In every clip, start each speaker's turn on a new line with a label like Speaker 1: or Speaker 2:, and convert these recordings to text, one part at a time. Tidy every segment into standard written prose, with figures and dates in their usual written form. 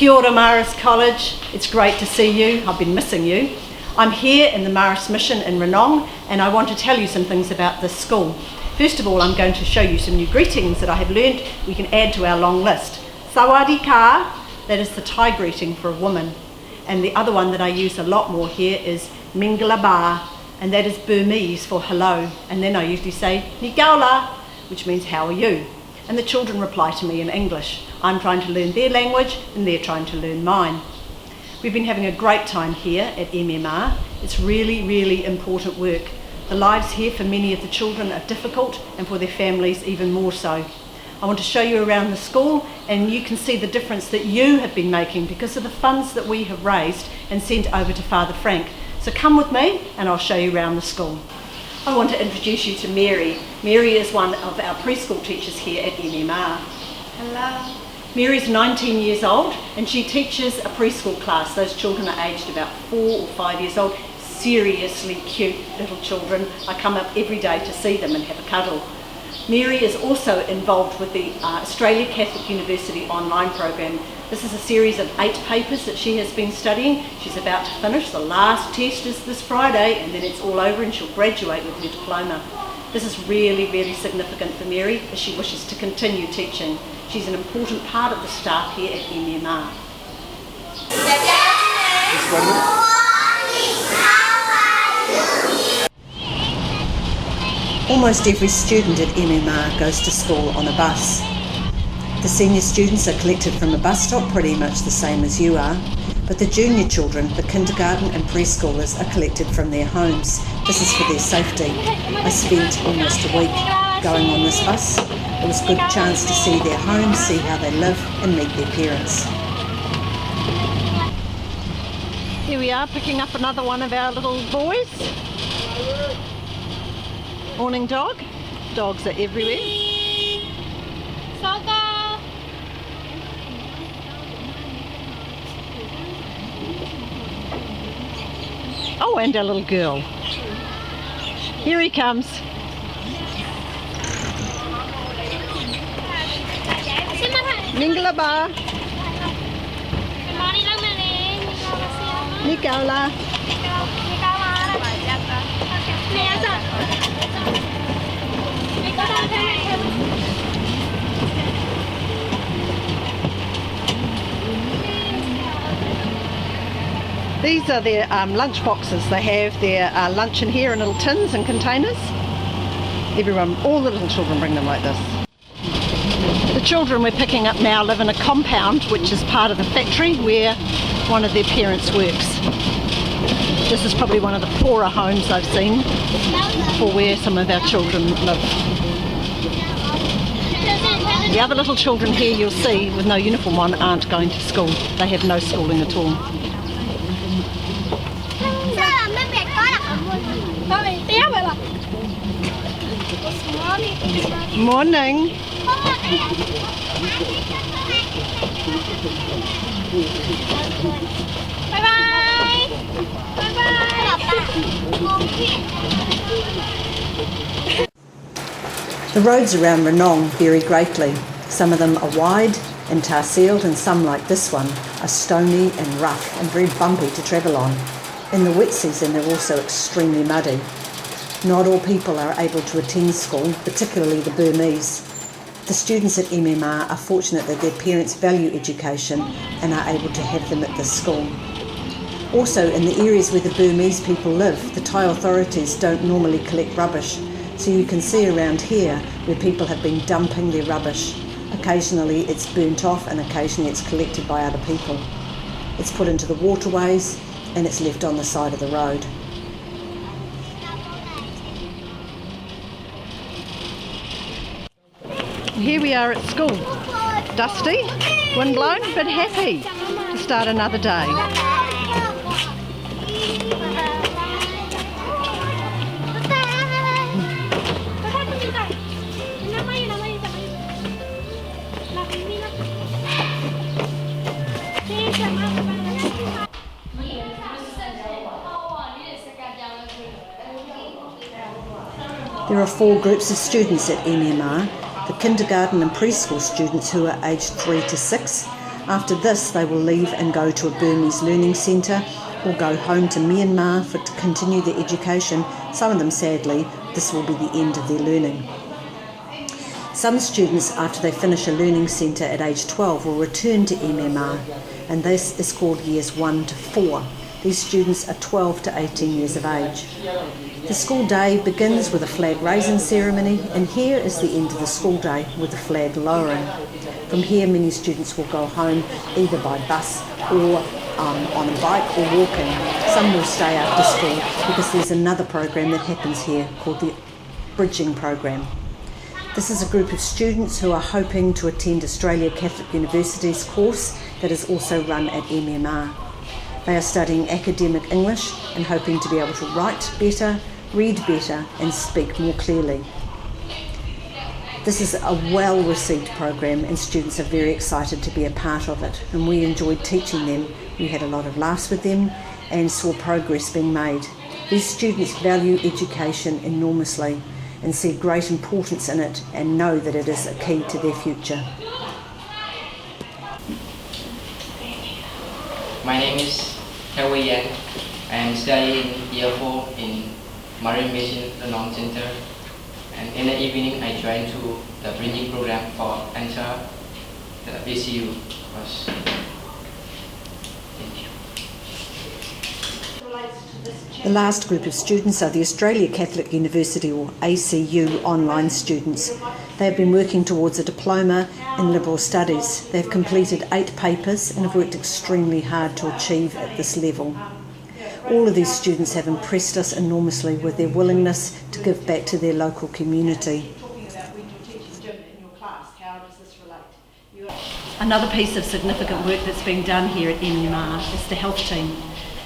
Speaker 1: Kia ora Marist College, it's great to see you. I've been missing you. I'm here in the Marist mission in Ranong and I want to tell you some things about this school. First of all, I'm going to show you some new greetings that I have learnt we can add to our long list. Sawadee ka, that is the Thai greeting for a woman. And the other one that I use a lot more here is Mingala ba, and that is Burmese for hello. And then I usually say Ni gaula, which means how are you? And the children reply to me in English. I'm trying to learn their language and they're trying to learn mine. We've been having a great time here at MMR. It's really, really important work. The lives here for many of the children are difficult and for their families even more so. I want to show you around the school and you can see the difference that you have been making because of the funds that we have raised and sent over to Father Frank. So come with me and I'll show you around the school. I want to introduce you to Mary. Mary is one of our preschool teachers here at MMR.
Speaker 2: Hello.
Speaker 1: Mary's 19 years old and she teaches a preschool class. Those children are aged about 4 or 5 years old. Seriously cute little children. I come up every day to see them and have a cuddle. Mary is also involved with the Australia Catholic University online program. This is a series of 8 papers that she has been studying. She's about to finish. The last test is this Friday and then it's all over and she'll graduate with her diploma. This is really, really significant for Mary as she wishes to continue teaching. She's an important part of the staff here at MMR. Almost every student at MMR goes to school on a bus. The senior students are collected from a bus stop pretty much the same as you are, but the junior children, the kindergarten and preschoolers, are collected from their homes. This is for their safety. I spent almost a week going on this bus. It was a good chance to see their homes, see how they live and meet their parents. Here we are picking up another one of our little boys. Morning dog. Dogs are everywhere. Oh, and our little girl. Here he comes. Mingala ba. Ni gaula. These are their lunch boxes. They have their lunch in here in little tins and containers. Everyone, all the little children bring them like this. The children we're picking up now live in a compound which is part of the factory where one of their parents works. This is probably one of the poorer homes I've seen for where some of our children live. The other little children here you'll see with no uniform on aren't going to school. They have no schooling at all. Morning.
Speaker 2: Bye bye. Bye bye.
Speaker 1: The roads around Ranong vary greatly. Some of them are wide and tar-sealed and some, like this one, are stony and rough and very bumpy to travel on. In the wet season they're also extremely muddy. Not all people are able to attend school, particularly the Burmese. The students at MMR are fortunate that their parents value education and are able to have them at this school. Also, in the areas where the Burmese people live, the Thai authorities don't normally collect rubbish, so you can see around here where people have been dumping their rubbish. Occasionally it's burnt off and occasionally it's collected by other people. It's put into the waterways and it's left on the side of the road. Here we are at school. Dusty, windblown, but happy to start another day. There are 4 groups of students at MMR. The kindergarten and preschool students who are aged 3 to 6, After this, they will leave and go to a Burmese learning centre or go home to Myanmar to continue their education. Some of them, sadly, this will be the end of their learning. Some students, after they finish a learning centre at age 12, will return to MMR, and this is called years 1 to 4. These students are 12 to 18 years of age. The school day begins with a flag raising ceremony, and here is the end of the school day with the flag lowering. From here, many students will go home either by bus or on a bike or walking. Some will stay after school because there's another program that happens here called the Bridging Program. This is a group of students who are hoping to attend Australia Catholic University's course that is also run at MMR. They are studying academic English and hoping to be able to write better, read better and speak more clearly. This is a well-received program and students are very excited to be a part of it, and we enjoyed teaching them. We had a lot of laughs with them and saw progress being made. These students value education enormously and see great importance in it and know that it is a key to their future.
Speaker 3: My name is Harry Yang. I am studying year 4 in Marist Mission Ranong Center. And in the evening, I joined to the bridging program for enter the BCU course. Thank you.
Speaker 1: The last group of students are the Australia Catholic University or ACU online students. They have been working towards a diploma in liberal studies. They have completed 8 papers and have worked extremely hard to achieve at this level. All of these students have impressed us enormously with their willingness to give back to their local community. Another piece of significant work that's being done here at MMR is the health team.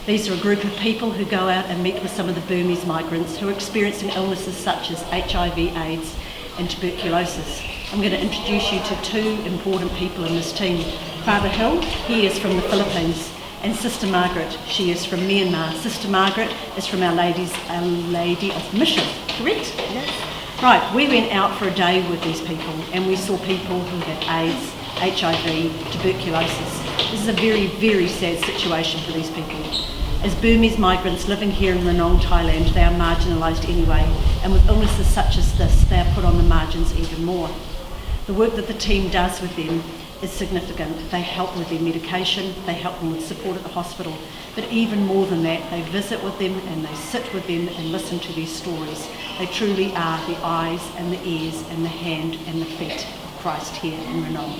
Speaker 1: These are a group of people who go out and meet with some of the Burmese migrants who are experiencing illnesses such as HIV, AIDS and tuberculosis. I'm going to introduce you to 2 important people in this team. Father Hill, he is from the Philippines, and Sister Margaret, she is from Myanmar. Sister Margaret is from Our Lady of Mission, correct? Yes. Right, we went out for a day with these people and we saw people who had AIDS, HIV, tuberculosis. This is a very, very sad situation for these people. As Burmese migrants living here in Ranong, Thailand, they are marginalised anyway, and with illnesses such as this, they are put on the margins even more. The work that the team does with them is significant. They help with their medication, they help them with support at the hospital, but even more than that, they visit with them and they sit with them and listen to their stories. They truly are the eyes and the ears and the hand and the feet of Christ here in Ranong.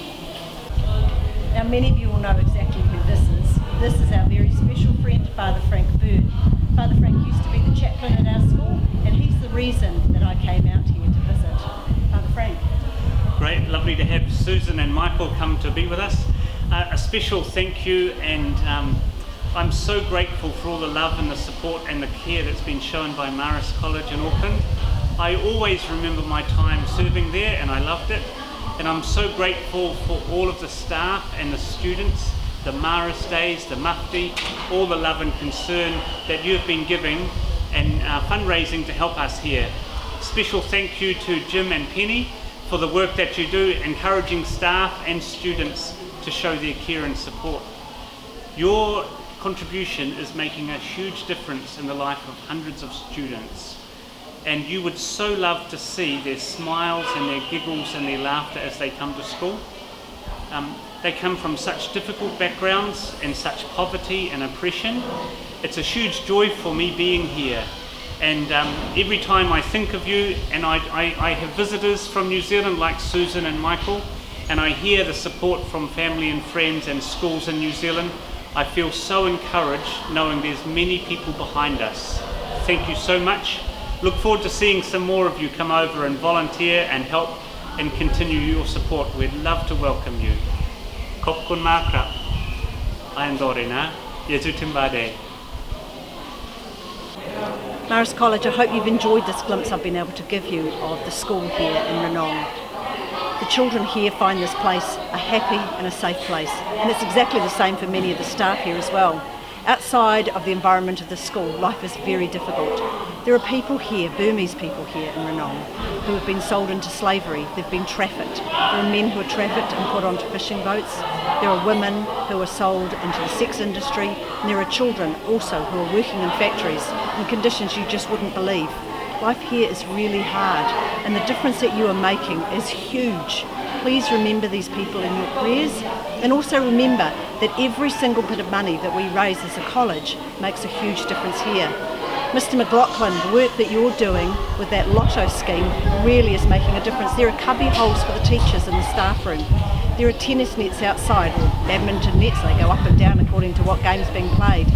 Speaker 1: Now many of you will know exactly who this is. This is our very special friend, Father Frank Bird. Father Frank used to be the chaplain at our school, and he's the reason that I came out here to visit. Father Frank.
Speaker 4: Great, lovely to have Susan and Michael come to be with us. A special thank you, and I'm so grateful for all the love and the support and the care that's been shown by Marist College in Auckland. I always remember my time serving there and I loved it, and I'm so grateful for all of the staff and the students, the Marist days, the Mufti, all the love and concern that you've been giving and fundraising to help us here. Special thank you to Jim and Penny for the work that you do, encouraging staff and students to show their care and support. Your contribution is making a huge difference in the life of hundreds of students, and you would so love to see their smiles and their giggles and their laughter as they come to school. They come from such difficult backgrounds and such poverty and oppression. It's a huge joy for me being here. And every time I think of you, and I have visitors from New Zealand like Susan and Michael, and I hear the support from family and friends and schools in New Zealand, I feel so encouraged knowing there's many people behind us. Thank you so much. Look forward to seeing some more of you come over and volunteer and help and continue your support. We'd love to welcome you. Khop kun ma krap. Ayandorena. Yesu timbade.
Speaker 1: Marist College, I hope you've enjoyed this glimpse I've been able to give you of the school here in Ranong. The children here find this place a happy and a safe place, and it's exactly the same for many of the staff here as well. Outside of the environment of the school, life is very difficult. There are people here, Burmese people here in Ranong, who have been sold into slavery. They've been trafficked. There are men who are trafficked and put onto fishing boats. There are women who are sold into the sex industry. And there are children also who are working in factories in conditions you just wouldn't believe. Life here is really hard, and the difference that you are making is huge. Please remember these people in your prayers, and also remember that every single bit of money that we raise as a college makes a huge difference here. Mr. McLaughlin, the work that you're doing with that lotto scheme really is making a difference. There are cubby holes for the teachers in the staff room. There are tennis nets outside, or badminton nets, they go up and down according to what game's being played.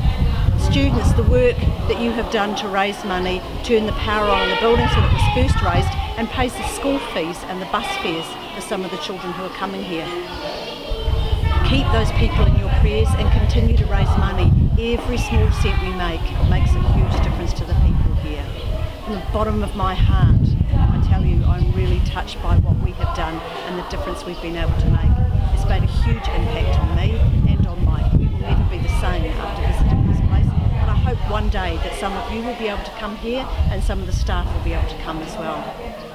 Speaker 1: Students, the work that you have done to raise money, turn the power on in the building so that it was first raised, and pays the school fees and the bus fares for some of the children who are coming here. Keep those people in your prayers and continue to raise money. Every small cent we make makes a huge difference to the people here. From the bottom of my heart, I tell you, I'm really touched by what we have done and the difference we've been able to make. It's made a huge impact on me and on Mike. We will never be the same after visiting this place. But I hope one day that some of you will be able to come here and some of the staff will be able to come as well.